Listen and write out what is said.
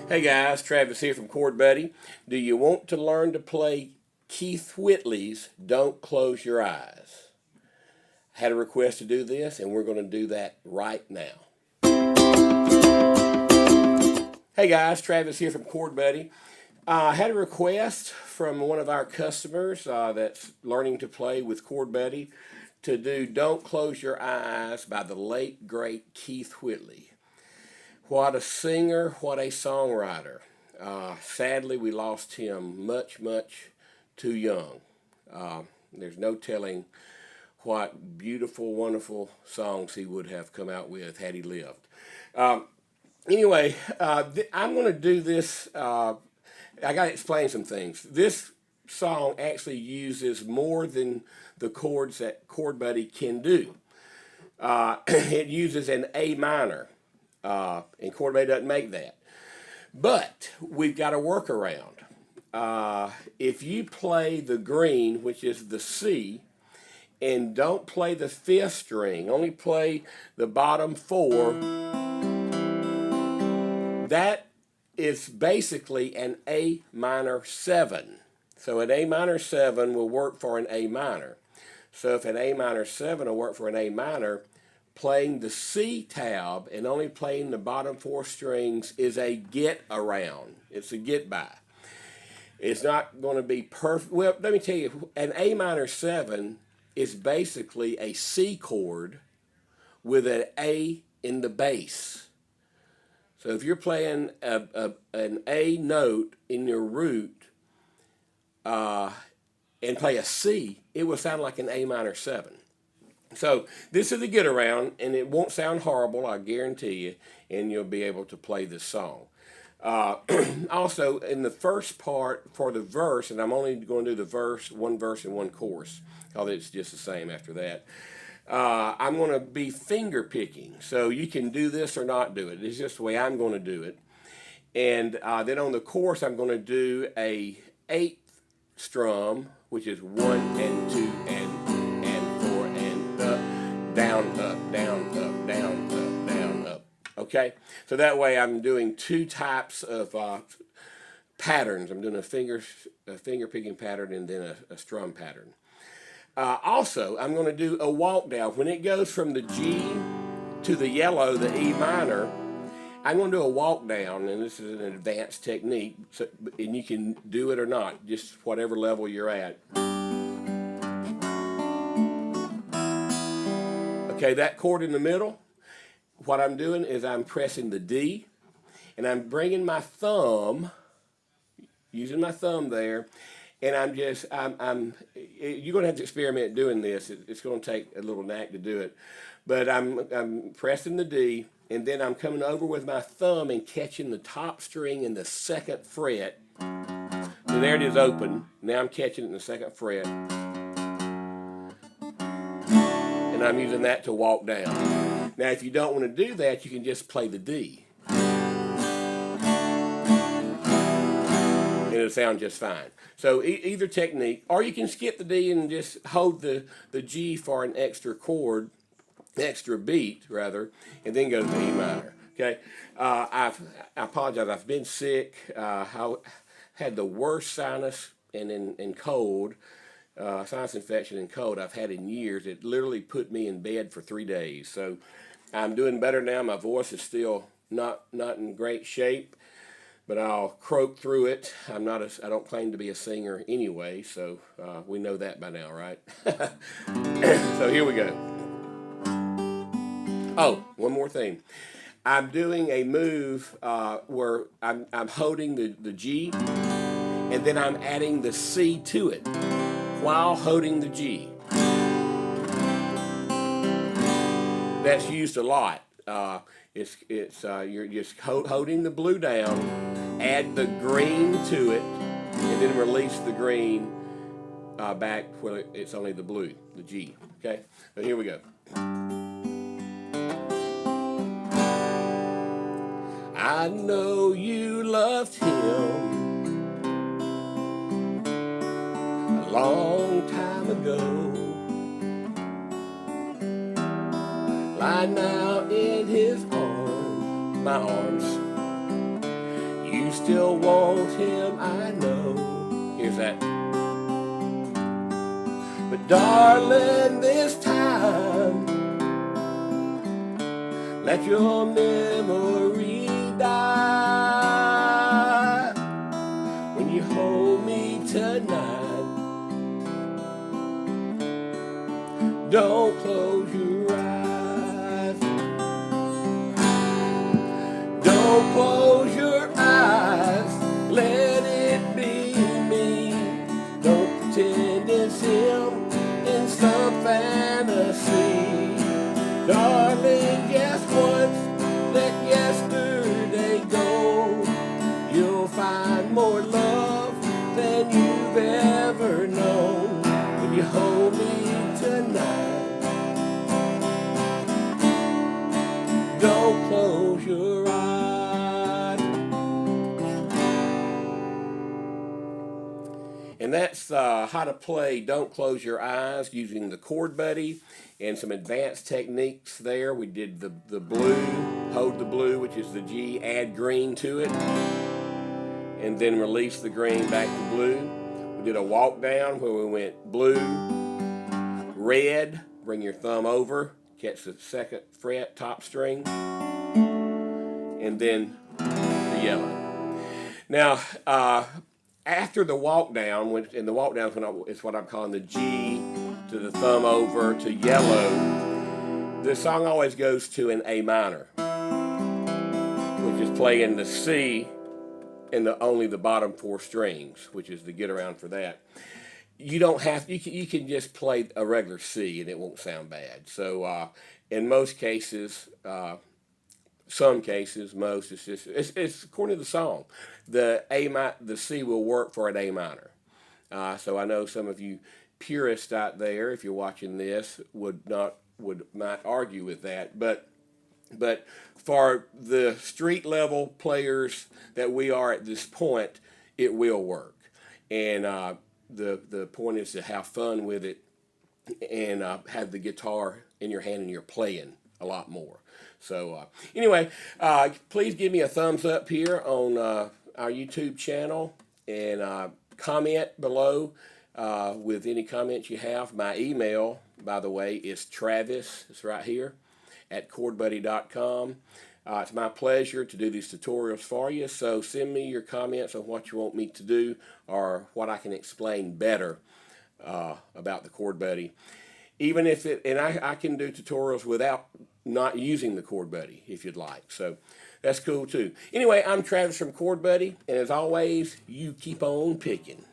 Hey guys, Travis here from Chordbuddy. Do you want to learn to play Keith Whitley's Don't Close Your Eyes? I had a request to do this, and we're going to do that right now. Hey guys, Travis here from Chordbuddy. I had a request from one of our customers that's learning to play with Chordbuddy to do Don't Close Your Eyes by the late, great Keith Whitley. What a singer, what a songwriter. Sadly, we lost him much too young. There's no telling what beautiful, wonderful songs he would have come out with had he lived. Anyway, I'm going to do this. I got to explain some things. This song actually uses more than the chords that Chordbuddy can do. It uses an A minor. And Chordbuddy doesn't make that. But we've got a workaround. If you play the green, which is the C, and don't play the fifth string, only play the bottom four, that is basically an A minor 7. So an A minor 7 will work for an A minor. So if an A minor 7 will work for an A minor, playing the C tab and only playing the bottom four strings is a get around. It's a get by. It's not going to be perfect. Well, let me tell you, an A minor 7 is basically a C chord with an A in the bass. So if you're playing an A note in your root and play a C, it will sound like an A minor 7. So this is a get around, and it won't sound horrible, I guarantee you, and you'll be able to play this song. Also, in the first part for the verse, and I'm only going to do the verse and one chorus, although it's just the same after that. I'm going to be finger picking, so you can do this or not do it. It's just the way I'm going to do it. And then on the chorus, I'm going to do a 8th strum, which is 1 and 2 and down, up, down, up, down, up, down, up. Okay? So that way I'm doing two types of patterns. I'm doing a finger picking pattern and then a strum pattern. Also, I'm going to do a walk down. When it goes from the G to the yellow, the E minor, I'm going to do a walk down, and this is an advanced technique, so, and you can do it or not, just whatever level you're at. Okay, that chord in the middle, what I'm doing is I'm pressing the D, and I'm bringing my thumb, using my thumb there, and you're going to have to experiment doing this. It's going to take a little knack to do it. But I'm pressing the D, and then I'm coming over with my thumb and catching the top string in the 2nd fret. So there it is open. Now I'm catching it in the 2nd fret. And I'm using that to walk down. Now, if you don't want to do that, you can just play the D. And it'll sound just fine. So either technique, or you can skip the D and just hold the G for an extra chord, extra beat, rather, and then go to the E minor. Okay? I apologize. I've been sick. I had the worst sinus and cold. Sinus infection and cold I've had in years. It literally put me in bed for 3 days. So I'm doing better now. My voice is still not in great shape, but I'll croak through it. I don't claim to be a singer anyway, so we know that by now, right? So here we go. Oh, one more thing. I'm doing a move where I'm holding the G, and then I'm adding the C to it while holding the G. That's used a lot. You're just holding the blue down, add the green to it, and then release the green back where it's only the blue, the G. Okay, so here we go. I know you loved him a long time ago. Lie now in his arms, my arms. You still want him, I know. Here's that. But darling, this time, let your memory die. When you hold me tonight, don't close your eyes. Don't close your eyes, let it be me. Don't pretend it's him in some fantasy. Darling, just once, let yesterday go. You'll find more love than you've ever known when you hold me tonight. Don't close your eyes. And that's how to play Don't Close Your Eyes using the Chordbuddy and some advanced techniques there. We did the blue, hold the blue, which is the G, add green to it, and then release the green back to blue. We did a walk down where we went blue, red, bring your thumb over, catch the second fret, top string, and then the yellow. Now, after the walk down, and the walk down is what I'm calling the G to the thumb over to yellow, the song always goes to an A minor, which is playing the C and only the bottom four strings, which is the get around for that. You don't have, you can just play a regular C and it won't sound bad. So in most cases, some cases, most, it's according to the song. The C will work for an A minor. So I know some of you purists out there, if you're watching this, might argue with that, but for the street level players that we are at this point, it will work. And the point is to have fun with it and have the guitar in your hand and you're playing a lot more. So anyway, please give me a thumbs up here on our YouTube channel and comment below with any comments you have. My email, by the way, is Travis, it's right here, at chordbuddy.com. It's my pleasure to do these tutorials for you, so send me your comments on what you want me to do or what I can explain better about the Chordbuddy. Even if I can do tutorials without not using the Chordbuddy if you'd like, so that's cool too. Anyway, I'm Travis from Chordbuddy, and as always, you keep on picking.